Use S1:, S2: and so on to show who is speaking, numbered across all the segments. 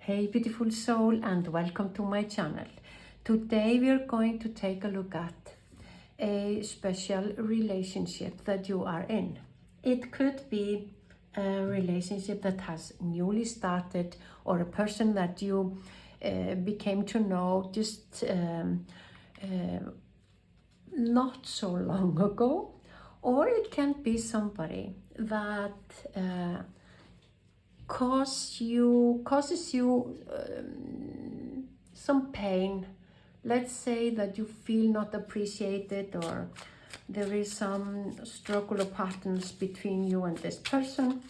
S1: Hey beautiful soul, and welcome to my channel. Today we are going to take a look at a special relationship that you are in. It could be a relationship that has newly started, or a person that you became to know just not so long ago, or it can be somebody that causes you some pain. Let's say that you feel not appreciated, or there is some struggle or patterns between you and this person,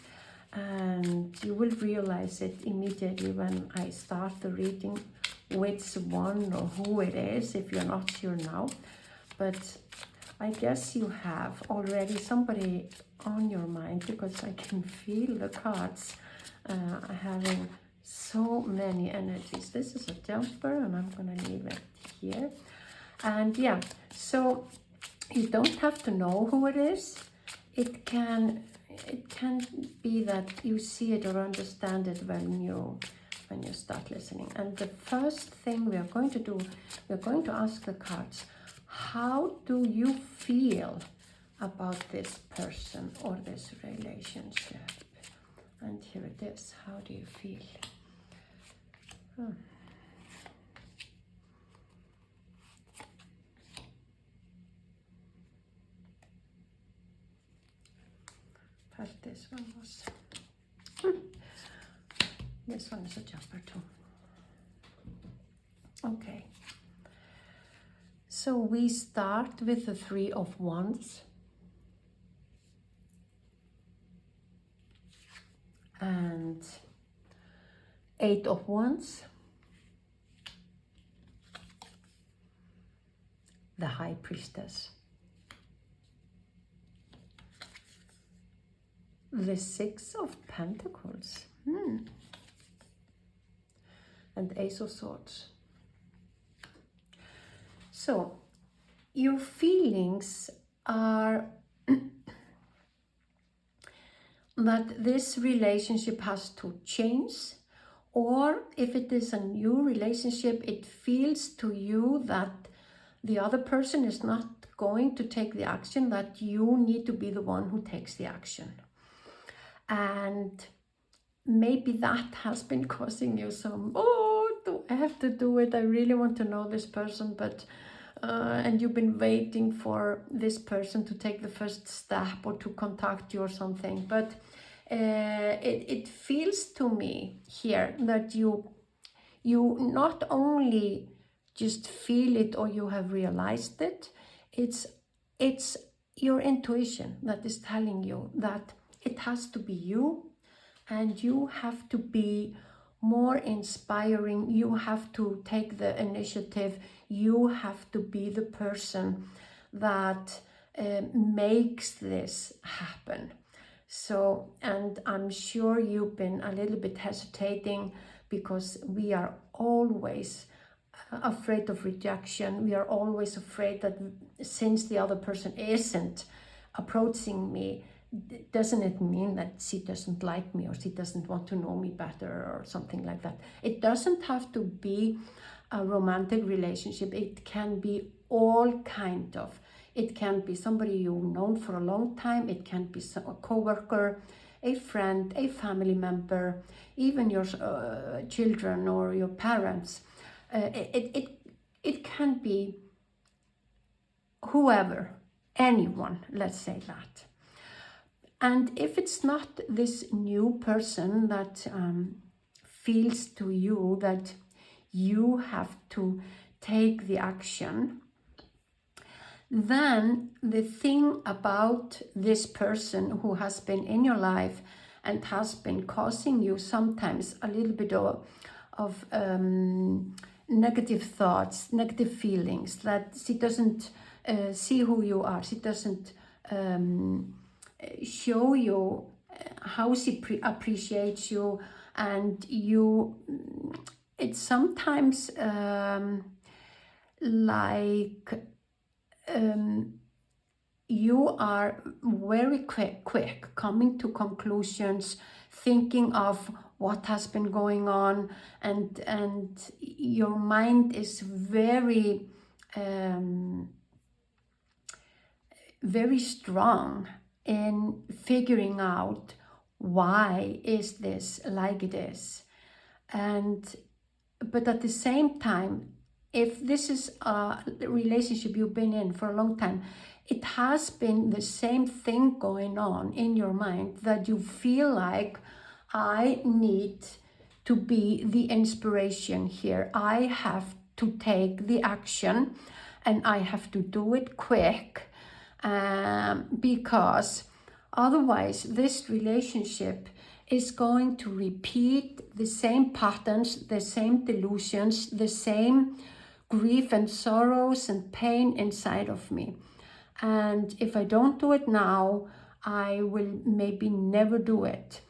S1: and you will realize it immediately when I start the reading which one or who it is, if you're not sure now. But I guess you have already somebody on your mind, because I can feel the cards having so many energies. This is a jumper, and I'm gonna leave it here. And yeah, so you don't have to know who it is. It can be that you see it or understand it when you start listening. And the first thing we are going to do, we're going to ask the cards, how do you feel about this person or this relationship? And here it is. How do you feel? But this one was... This one is a jumper too. Okay. So we start with the Three of Wands. And Eight of Wands, the High Priestess, the Six of Pentacles, and Ace of Swords. So your feelings are that this relationship has to change, or if it is a new relationship, it feels to you that the other person is not going to take the action, that you need to be the one who takes the action. And maybe that has been causing you some, do I have to do it? I really want to know this person, but and you've been waiting for this person to take the first step or to contact you or something. But it feels to me here that you not only just feel it or you have realized it, it's your intuition that is telling you that it has to be you, and you have to be more inspiring. You have to take the initiative. You have to be the person that makes this happen. So, and I'm sure you've been a little bit hesitating, because we are always afraid of rejection. We are always afraid that since the other person isn't approaching me, doesn't it mean that she doesn't like me, or she doesn't want to know me better, or something like that? It doesn't have to be a romantic relationship. It can be all kind of. It can be somebody you've known for a long time. It can be a co-worker, a friend, a family member, even your children or your parents. It can be whoever, anyone, let's say that. And if it's not this new person that feels to you that you have to take the action, then the thing about this person who has been in your life and has been causing you sometimes a little bit of negative thoughts, negative feelings, that she doesn't see who you are, she doesn't show you how she appreciates you, and you, it's sometimes you are very quick coming to conclusions, thinking of what has been going on, and your mind is very very strong in figuring out why is this like it is. But at the same time, if this is a relationship you've been in for a long time, it has been the same thing going on in your mind, that you feel like, I need to be the inspiration here. I have to take the action and I have to do it quick, because otherwise this relationship is going to repeat the same patterns, the same delusions, the same grief and sorrows and pain inside of me. And if I don't do it now, I will maybe never do it.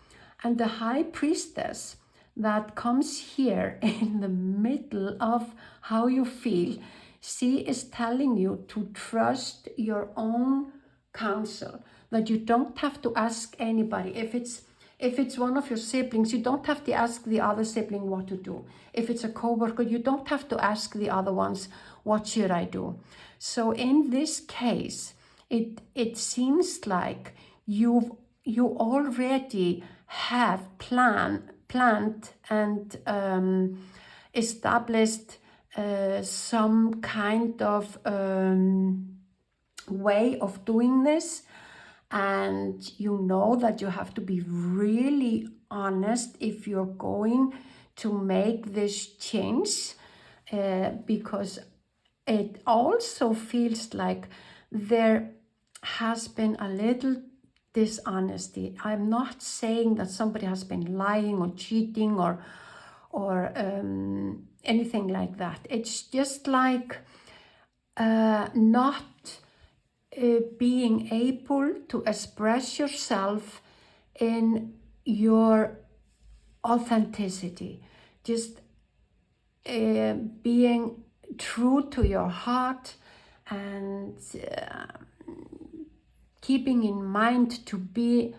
S1: And the high priestess that comes here in the middle of how you feel, she is telling you to trust your own counsel, that you don't have to ask anybody. If it's one of your siblings, you don't have to ask the other sibling what to do. If it's a coworker, you don't have to ask the other ones, what should I do? So in this case, it seems like you already have planned and established some kind of way of doing this. And you know that you have to be really honest if you're going to make this change, because it also feels like there has been a little dishonesty. I'm not saying that somebody has been lying or cheating or anything like that. It's just like not being able to express yourself in your authenticity, just being true to your heart and keeping in mind to be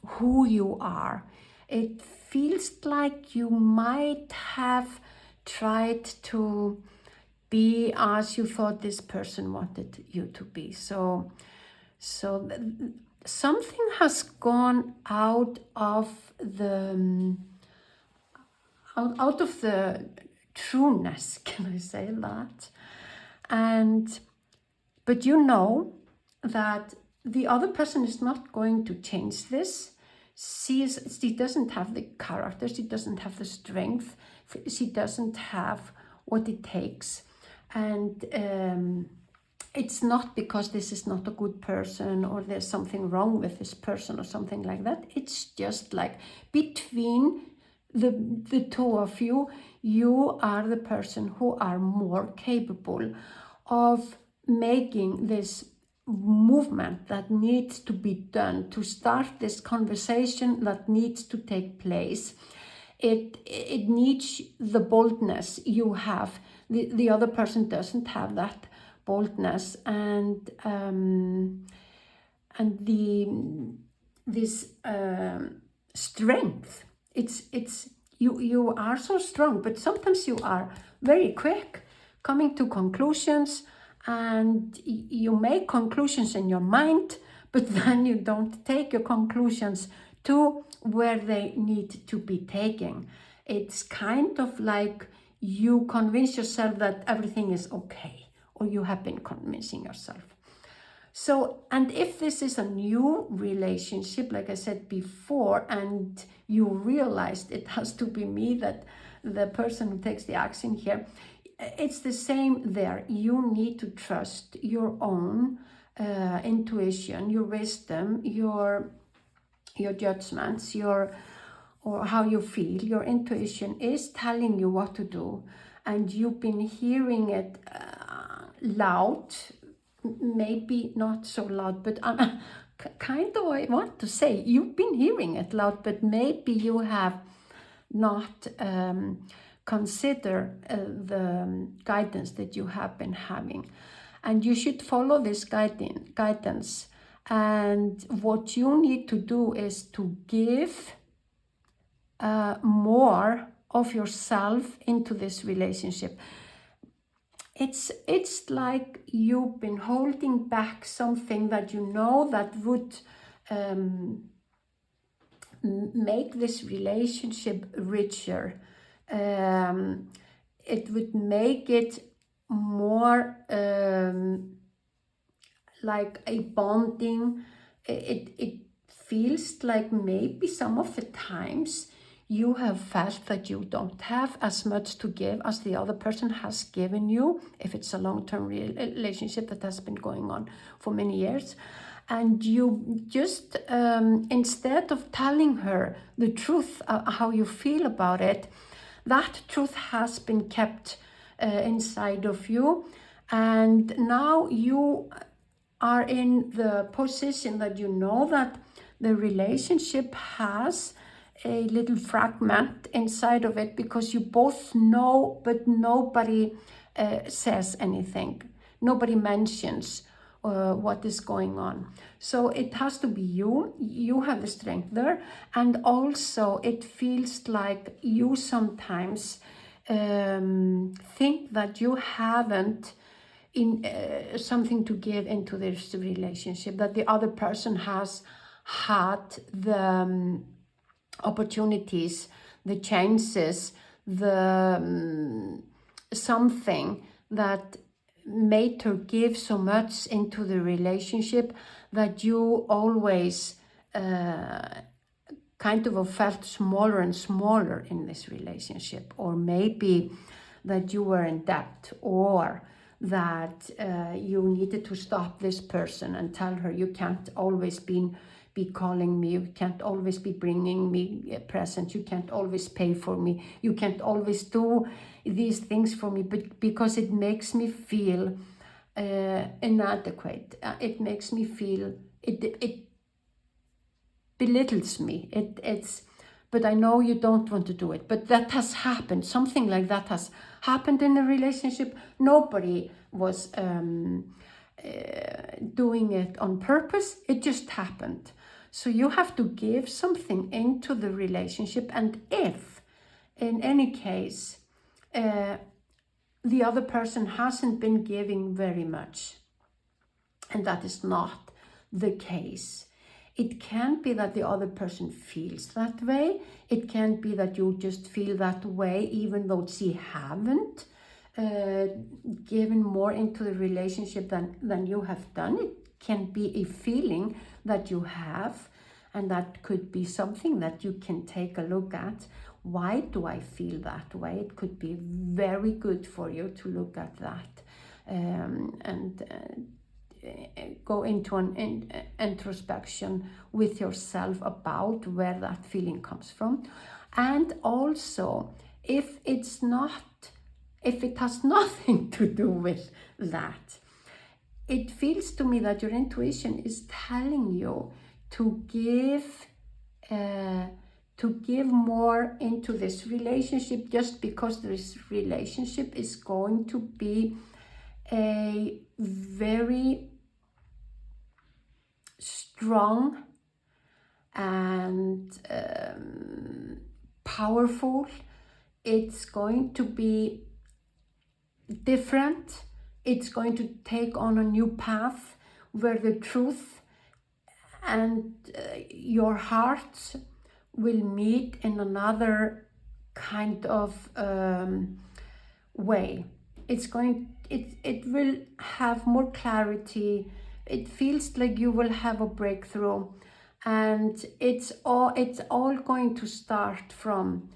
S1: who you are. It feels like you might have tried to be as you thought this person wanted you to be. So something has gone out of the trueness, can I say that? But you know that the other person is not going to change this. She doesn't have the character, she doesn't have the strength, she doesn't have what it takes. And it's not because this is not a good person or there's something wrong with this person or something like that. It's just like between the two of you, you are the person who are more capable of making this movement that needs to be done, to start this conversation that needs to take place. It needs the boldness you have. The other person doesn't have that boldness, and this strength. It's you are so strong, but sometimes you are very quick coming to conclusions, and you make conclusions in your mind, but then you don't take your conclusions to where they need to be taken. It's kind of like you convince yourself that everything is okay, or you have been convincing yourself. So, and if this is a new relationship, like I said before, and you realized it has to be me, that the person who takes the action here, it's the same there. You need to trust your own intuition, your wisdom, your judgments, or how you feel. Your intuition is telling you what to do, and you've been hearing it loud, maybe not so loud, but kind of, I want to say you've been hearing it loud, but maybe you have not consider the guidance that you have been having, and you should follow this guidance. And what you need to do is to give more of yourself into this relationship. It's like you've been holding back something that you know that would make this relationship richer. It would make it more like a bonding. It feels like maybe some of the times you have felt that you don't have as much to give as the other person has given you, if it's a long-term relationship that has been going on for many years. And you just, instead of telling her the truth, how you feel about it, that truth has been kept inside of you. And now you are in the position that you know that the relationship has a little fragment inside of it, because you both know, but nobody says anything. Nobody mentions what is going on. So it has to be you. You have the strength there. And also it feels like you sometimes think that you haven't something to give into this relationship, that the other person has had the opportunities, the chances, the something that made her give so much into the relationship, that you always kind of felt smaller and smaller in this relationship. Or maybe that you were in debt, or that you needed to stop this person and tell her, you can't always be calling me, you can't always be bringing me a present, you can't always pay for me, you can't always do these things for me, but because it makes me feel inadequate. It makes me feel, it belittles me. But I know you don't want to do it. But that has happened. Something like that has happened in a relationship. Nobody was doing it on purpose. It just happened. So you have to give something into the relationship. And if, in any case, the other person hasn't been giving very much, and that is not the case, it can be that the other person feels that way. It can be that you just feel that way even though she haven't given more into the relationship than you have done. It can be a feeling that you have, and that could be something that you can take a look at. Why do I feel that way? It could be very good for you to look at that and go into an introspection with yourself about where that feeling comes from. And also, if it has nothing to do with that, it feels to me that your intuition is telling you to give more into this relationship, just because this relationship is going to be a very strong and powerful. It's going to be different. It's going to take on a new path where the truth and your heart will meet in another kind of way. It will have more clarity. It feels like you will have a breakthrough, and it's all going to start from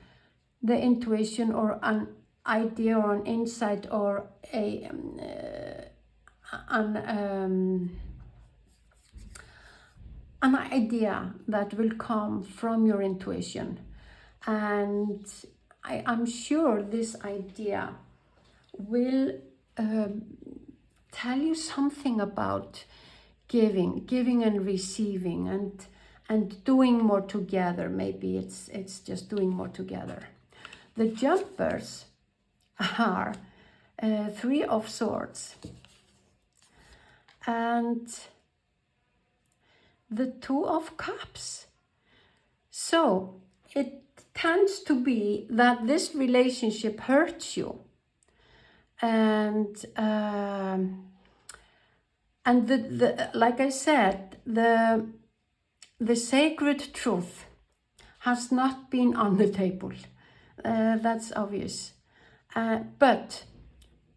S1: the intuition, or an idea, or an insight, or an idea that will come from your intuition. And I'm sure this idea will tell you something about giving and receiving, and doing more together. Maybe it's just doing more together. The jumpers are Three of Swords and the Two of Cups. So it tends to be that this relationship hurts you. And like I said, the sacred truth has not been on the table. That's obvious. But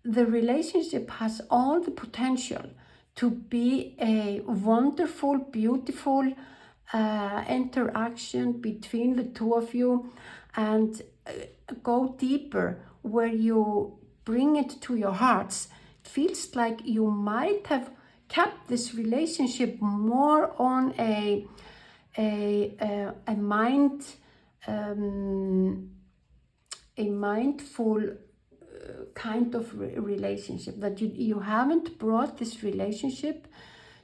S1: the relationship has all the potential to be a wonderful, beautiful interaction between the two of you, and go deeper where you bring it to your hearts. It feels like you might have kept this relationship more on a mind, a mindful kind of relationship, that you haven't brought this relationship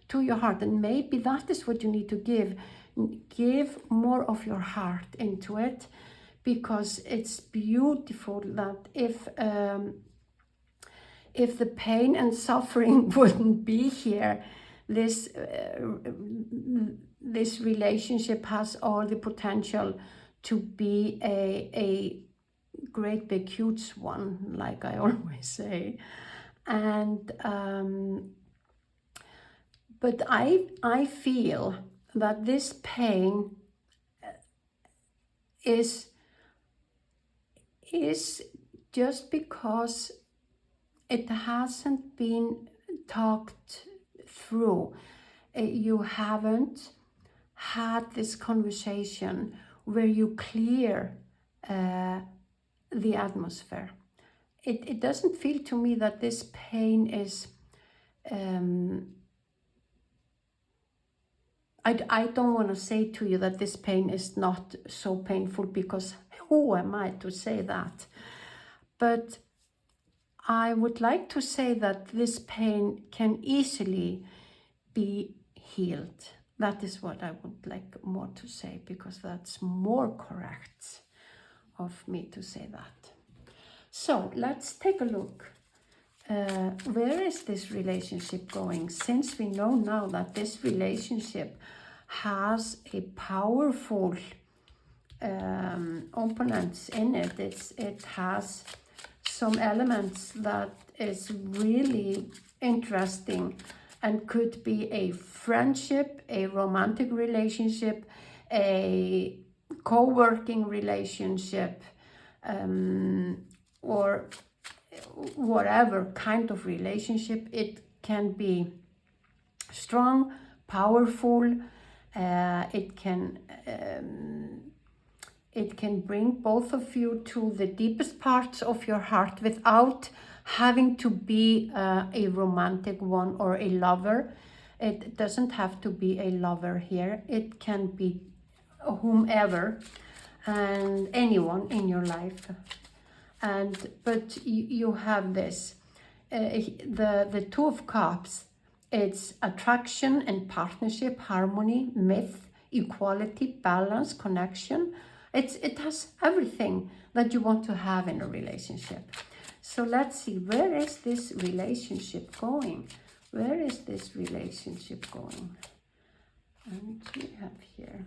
S1: to your heart. And maybe that is what you need to give more of your heart into it, because it's beautiful that if the pain and suffering wouldn't be here, this relationship has all the potential to be a great big huge one, like I always say. And but I feel that this pain is just because it hasn't been talked through. You haven't had this conversation where you clear the atmosphere. It doesn't feel to me that this pain is I don't want to say to you that this pain is not so painful, because who am I to say that? But I would like to say that this pain can easily be healed. That is what I would like more to say, because that's more correct of me to say that. So let's take a look. Where is this relationship going? Since we know now that this relationship has a powerful opponents in it, it has some elements that is really interesting and could be a friendship, a romantic relationship, a co-working relationship, or whatever kind of relationship. It can be strong, powerful, it can bring both of you to the deepest parts of your heart without having to be a romantic one or a lover. It doesn't have to be a lover here. It can be whomever and anyone in your life. But you have this, the Two of Cups. It's attraction and partnership, harmony, myth, equality, balance, connection. It has everything that you want to have in a relationship. So let's see, where is this relationship going? Where is this relationship going? And we have here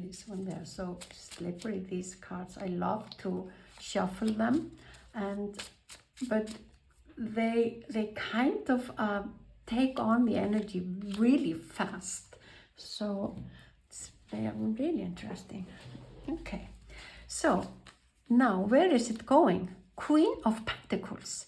S1: this one. There, so slippery, these cards. I love to shuffle them, but they kind of take on the energy really fast. So they are really interesting. Okay, so now where is it going? Queen of Pentacles.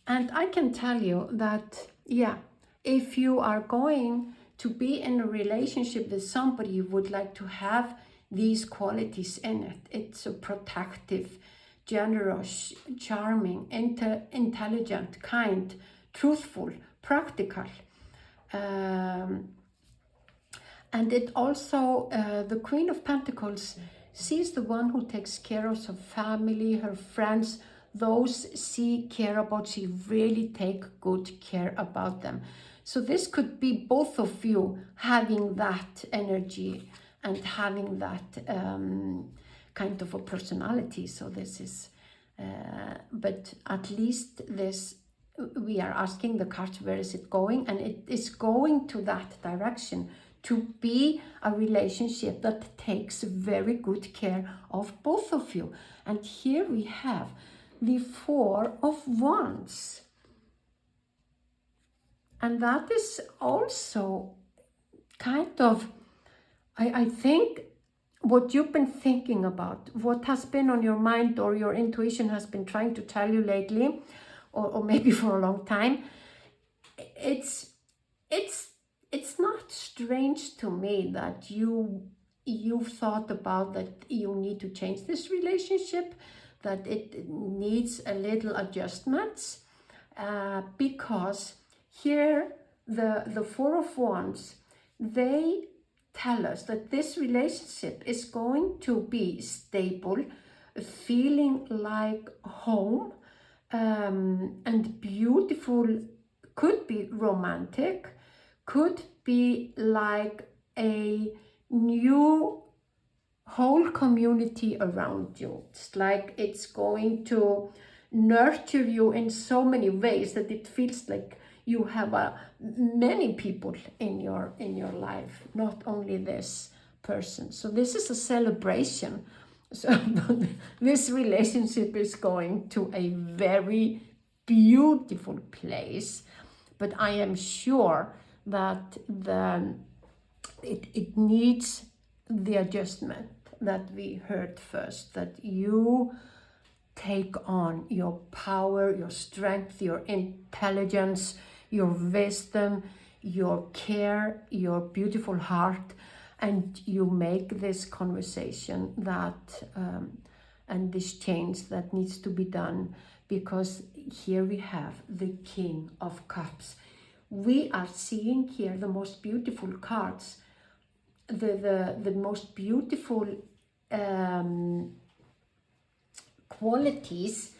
S1: And I can tell you that, yeah, if you are going to be in a relationship with somebody, you would like to have these qualities in it. It's a protective, generous, charming, intelligent, kind, truthful, practical. And it also, the Queen of Pentacles, she's the one who takes care of her family, her friends, those she care about. She really take good care about them. So this could be both of you having that energy and having that kind of a personality. So this is, but at least this, we are asking the cards, where is it going? And it is going to that direction, to be a relationship that takes very good care of both of you. And here we have the Four of Wands. And that is also kind of, I think, what you've been thinking about, what has been on your mind or your intuition has been trying to tell you lately, or maybe for a long time. It's not strange to me that you've thought about that you need to change this relationship, that it needs a little adjustments, because here the Four of Wands, they tell us that this relationship is going to be stable, feeling like home, and beautiful, could be romantic, could be like a new whole community around you. It's like it's going to nurture you in so many ways that it feels like you have many people in your life, not only this person. So this is a celebration. So this relationship is going to a very beautiful place, but I am sure that it needs the adjustment that we heard first, that you take on your power, your strength, your intelligence, your wisdom, your care, your beautiful heart, and you make this conversation that and this change that needs to be done, because here we have the King of Cups. We are seeing here the most beautiful cards, the most beautiful qualities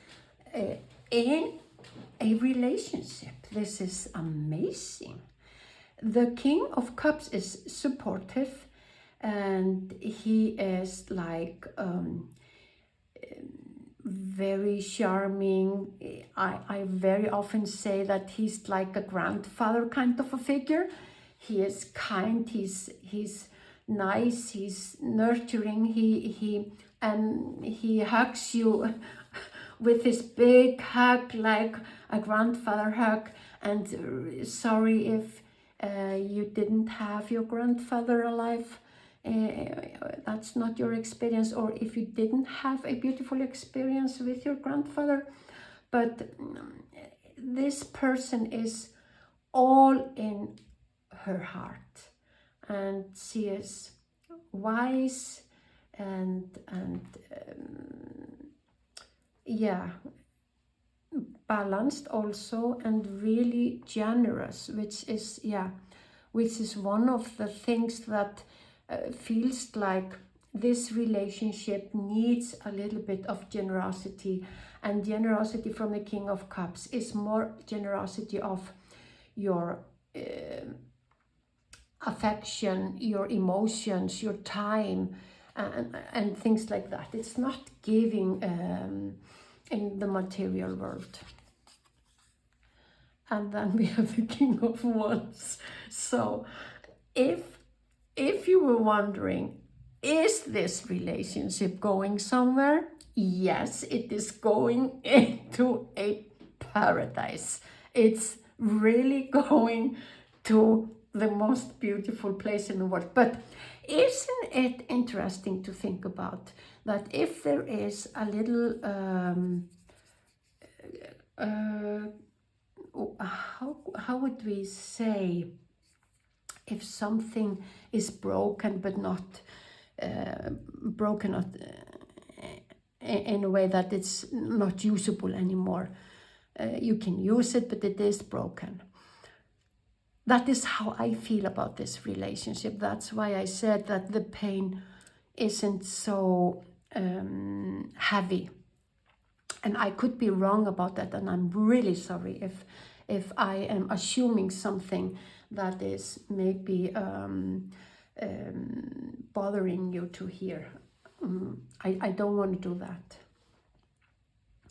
S1: in a relationship. This is amazing. The King of Cups is supportive, and he is like very charming. I very often say that he's like a grandfather kind of a figure. He is kind, he's nice, he's nurturing, he hugs you with his big hug, like a grandfather hug. And sorry if you didn't have your grandfather alive, that's not your experience, or if you didn't have a beautiful experience with your grandfather, but this person is all in her heart, and she is wise and balanced also, and really generous, which is one of the things that feels like this relationship needs a little bit of generosity. And generosity from the King of Cups is more generosity of your affection, your emotions, your time, and things like that. It's not giving in the material world. And then we have the King of Wands. So if you were wondering, is this relationship going somewhere? Yes, it is going into a paradise. It's really going to the most beautiful place in the world. But isn't it interesting to think about that if there is a little how would we say, if something is broken but not in a way that it's not usable anymore, you can use it, but it is broken. That is how I feel about this relationship. That's why I said that the pain isn't so heavy. And I could be wrong about that, and I'm really sorry if I am assuming something that is maybe bothering you to hear. I don't want to do that.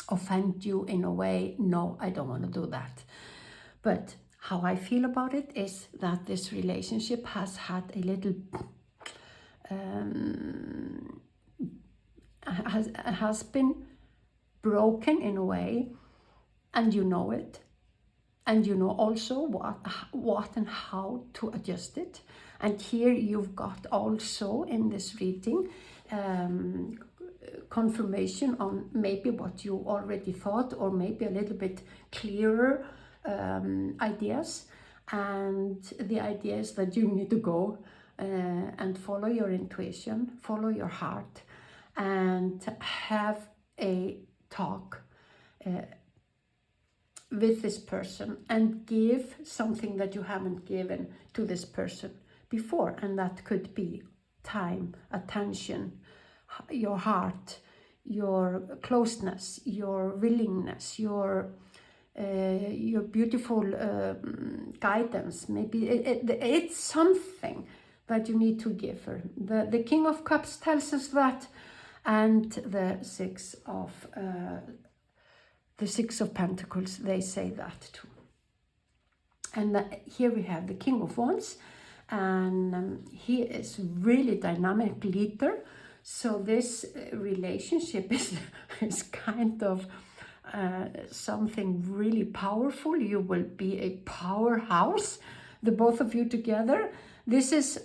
S1: Offend you in a way? No, I don't want to do that. But How I feel about it is that this relationship has had a little has been broken in a way, and you know it, and you know also what and how to adjust it. And here you've got also in this reading confirmation on maybe what you already thought, or maybe a little bit clearer ideas. And the idea is that you need to go and follow your intuition, follow your heart, and have a talk with this person and give something that you haven't given to this person before. And that could be time, attention, your heart, your closeness, your willingness, your beautiful guidance. Maybe it's something that you need to give her. The King of Cups tells us that, and the Six of Pentacles, they say that too. And here we have the King of Wands, and he is really dynamic leader. So this relationship is kind of something really powerful. You will be a powerhouse, the both of you together. This is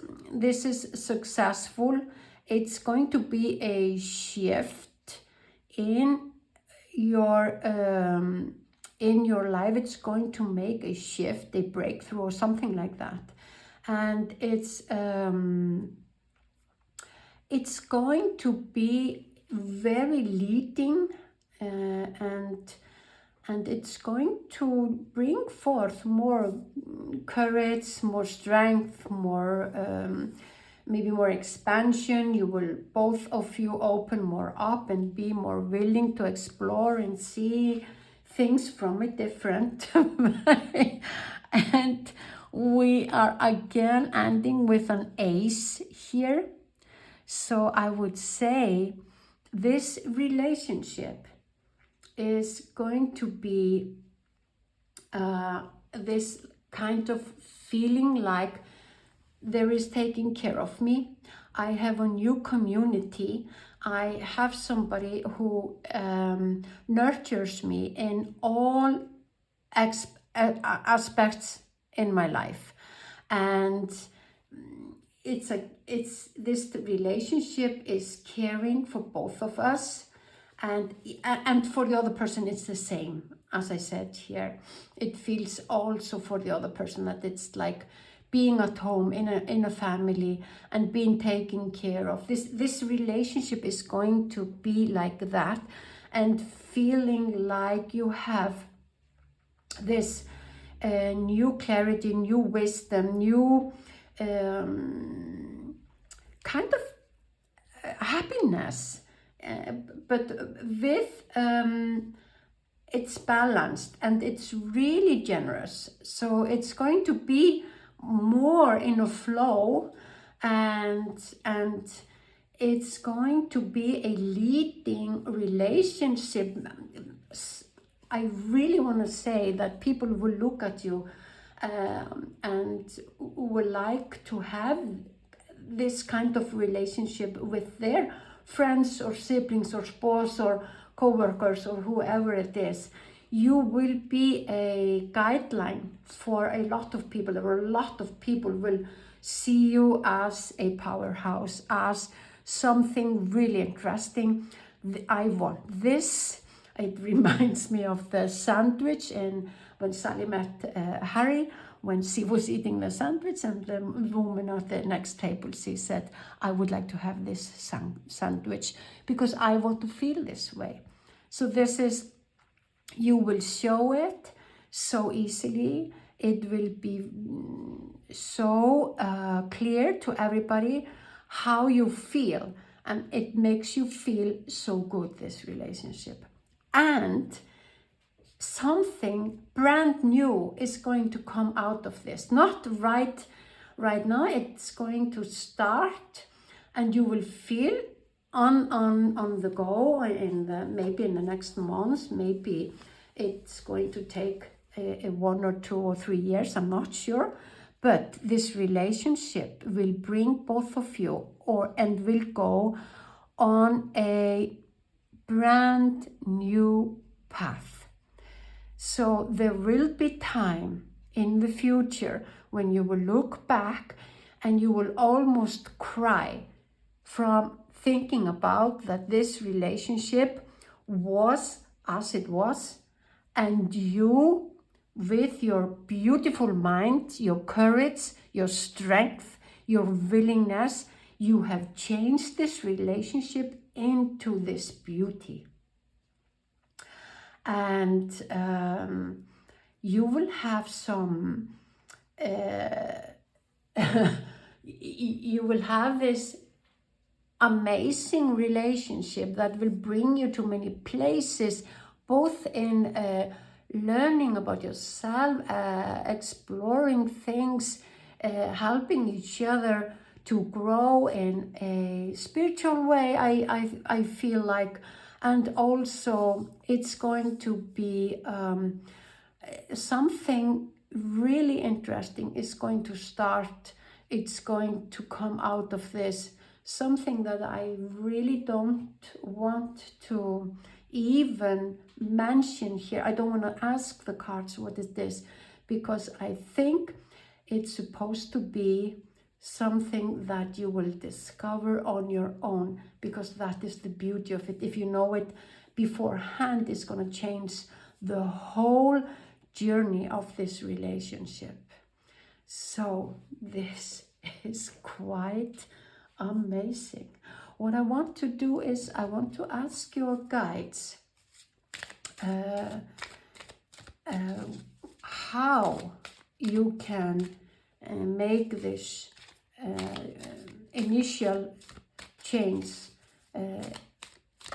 S1: successful. It's going to be a shift in your life. It's going to make a shift, a breakthrough, or something like that. And it's going to be very leading, and it's going to bring forth more courage, more strength, more maybe more expansion. You will, both of you, open more up and be more willing to explore and see things from a different way. And we are again ending with an ace here. So I would say this relationship is going to be this kind of feeling like there is taking care of me. I have a new community. I have somebody who nurtures me in all aspects in my life. And this relationship is caring for both of us, and for the other person it's the same. As I said here, it feels also for the other person that it's like being at home in a family and being taken care of. This relationship is going to be like that, and feeling like you have this new clarity, new wisdom, new kind of happiness, but with it's balanced and it's really generous. So it's going to be more in a flow, and it's going to be a leading relationship. I really want to say that people will look at you and would like to have this kind of relationship with their friends or siblings or spouse or co-workers or whoever it is. You will be a guideline for a lot of people, or a lot of people will see you as a powerhouse, as something really interesting. I want this. It reminds me of the sandwich when Sally met Harry, when she was eating the sandwich, and the woman at the next table, she said, I would like to have this sandwich because I want to feel this way. So this is, you will show it so easily. It will be so clear to everybody how you feel, and it makes you feel so good, this relationship. And something brand new is going to come out of this. Not right now, it's going to start, and you will feel on the go maybe in the next months. Maybe it's going to take 1 or 2 or 3 years, I'm not sure. But this relationship will bring both of you and will go on a brand new path. So there will be time in the future when you will look back and you will almost cry from thinking about that this relationship was as it was, and you, with your beautiful mind, your courage, your strength, your willingness, you have changed this relationship into this beauty. And you will have some, you will have this amazing relationship that will bring you to many places, both in learning about yourself, exploring things, helping each other to grow in a spiritual way, I feel like. And also it's going to be something really interesting is going to start. It's going to come out of this, something that I really don't want to even mention here. I don't want to ask the cards what is this, because I think it's supposed to be something that you will discover on your own, because that is the beauty of it. If you know it beforehand, it's going to change the whole journey of this relationship. So this is quite amazing. What I want to do is I want to ask your guides how you can make this initial change,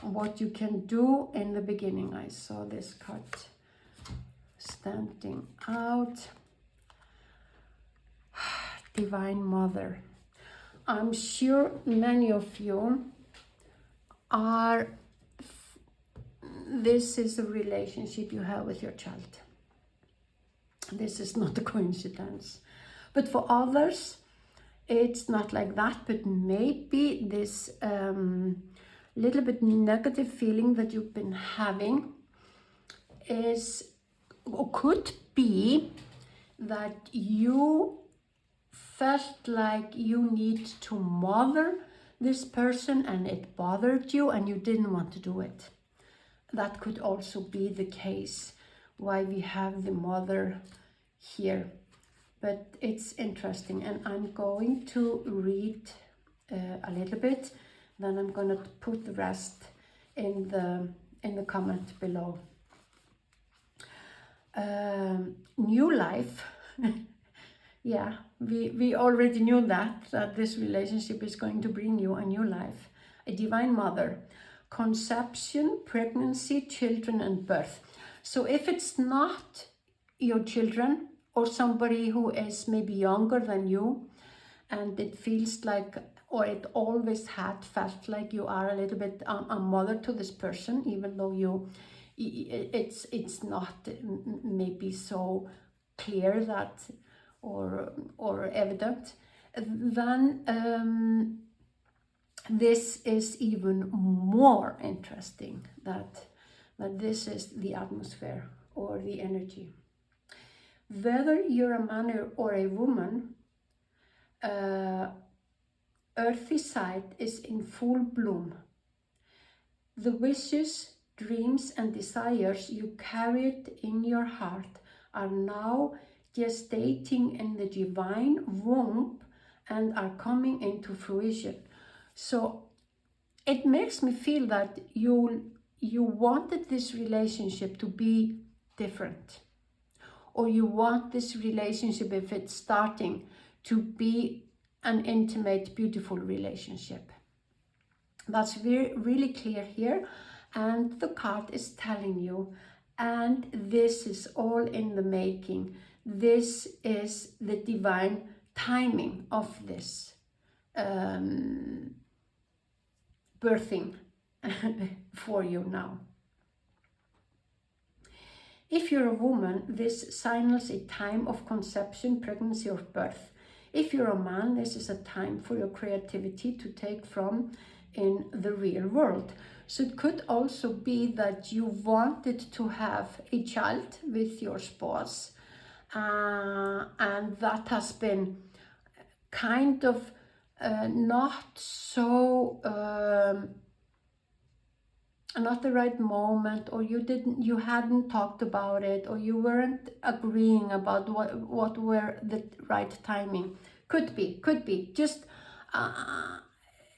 S1: what you can do in the beginning. I saw this card standing out. Divine Mother. I'm sure many of you are, this is a relationship you have with your child. This is not a coincidence. But for others, it's not like that, but maybe this little bit negative feeling that you've been having is, or could be, that you felt like you need to mother this person and it bothered you and you didn't want to do it. That could also be the case why we have the mother here. But it's interesting, and I'm going to read a little bit, then I'm going to put the rest in the comment below. New life. Yeah, we already knew that this relationship is going to bring you a new life. A divine mother. Conception, pregnancy, children, and birth. So if it's not your children or somebody who is maybe younger than you, and it feels like, or it always had felt like you are a little bit a mother to this person, even though it's not maybe so clear that or evident, then this is even more interesting, that this is the atmosphere or the energy. Whether you're a man or a woman, earthy side is in full bloom. The wishes, dreams, and desires you carried in your heart are now gestating in the divine womb and are coming into fruition. So it makes me feel that you wanted this relationship to be different, or you want this relationship, if it's starting, to be an intimate, beautiful relationship. That's really clear here, and the card is telling you, and this is all in the making. This is the divine timing of this birthing for you now. If you're a woman, this signals a time of conception, pregnancy, or birth. If you're a man, this is a time for your creativity to take from in the real world. So it could also be that you wanted to have a child with your spouse, and that has been kind of not so not the right moment, or you hadn't talked about it, or you weren't agreeing about what were the right timing. Could be just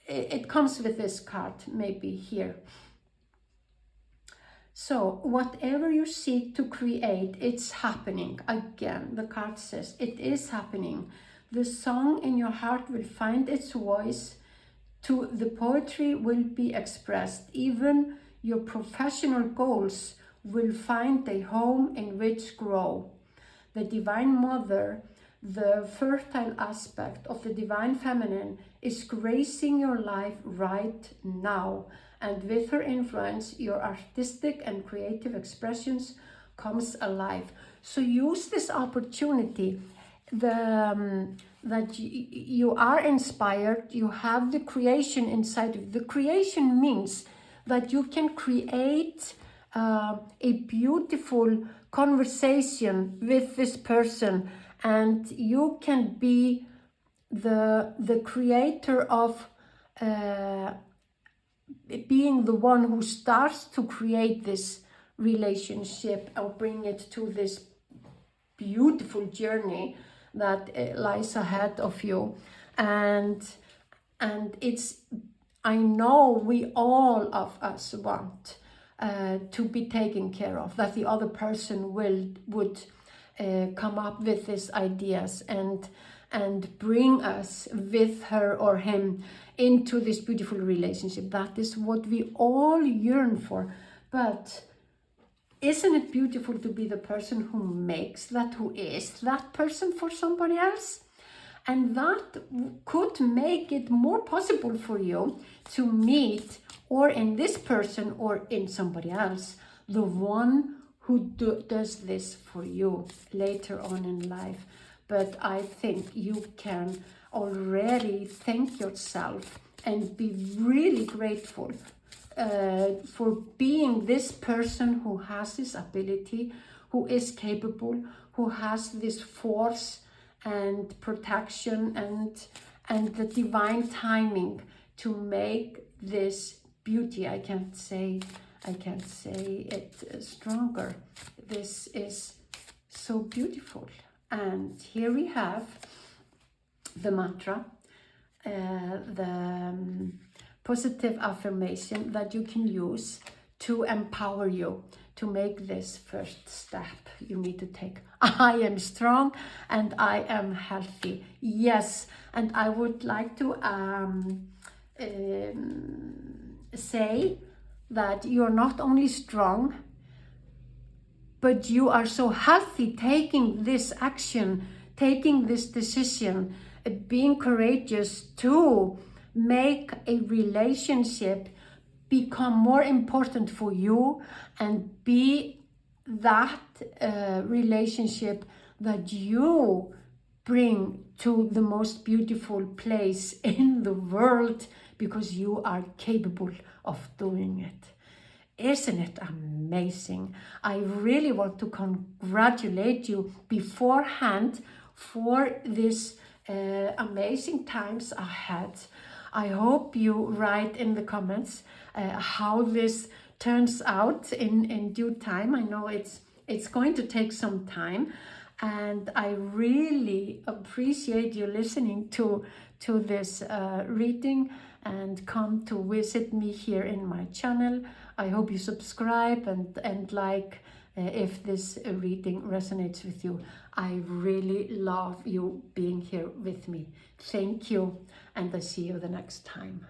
S1: it comes with this card maybe here. So whatever you seek to create, it's happening. Again, the card says it is happening. The song in your heart will find its voice. The poetry will be expressed. Even your professional goals will find a home in which grow. The Divine Mother, the fertile aspect of the Divine Feminine, is gracing your life right now. And with her influence, your artistic and creative expressions comes alive. So use this opportunity. That you are inspired, you have the creation inside of you. The creation means that you can create a beautiful conversation with this person, and you can be the creator of being the one who starts to create this relationship or bring it to this beautiful journey that lies ahead of you. And it's, I know we all of us want to be taken care of, that the other person would come up with these ideas and bring us with her or him into this beautiful relationship. That is what we all yearn for. But isn't it beautiful to be the person who makes that, who is that person for somebody else? And that could make it more possible for you to meet, or in this person or in somebody else, the one who does this for you later on in life. But I think you can already thank yourself and be really grateful for being this person who has this ability, who is capable, who has this force and protection and the divine timing to make this beauty. I can't say it stronger. This is so beautiful. And here we have the mantra, the positive affirmation that you can use to empower you to make this first step you need to take. I am strong and I am healthy. Yes, and I would like to say that you're not only strong, but you are so healthy taking this action, taking this decision, being courageous to make a relationship become more important for you and be that relationship that you bring to the most beautiful place in the world, because you are capable of doing it. Isn't it amazing? I really want to congratulate you beforehand for this amazing times ahead. I hope you write in the comments how this turns out in due time. I know it's going to take some time, and I really appreciate you listening to this reading and come to visit me here in my channel. I hope you subscribe and like if this reading resonates with you. I really love you being here with me. Thank you, and I see you the next time.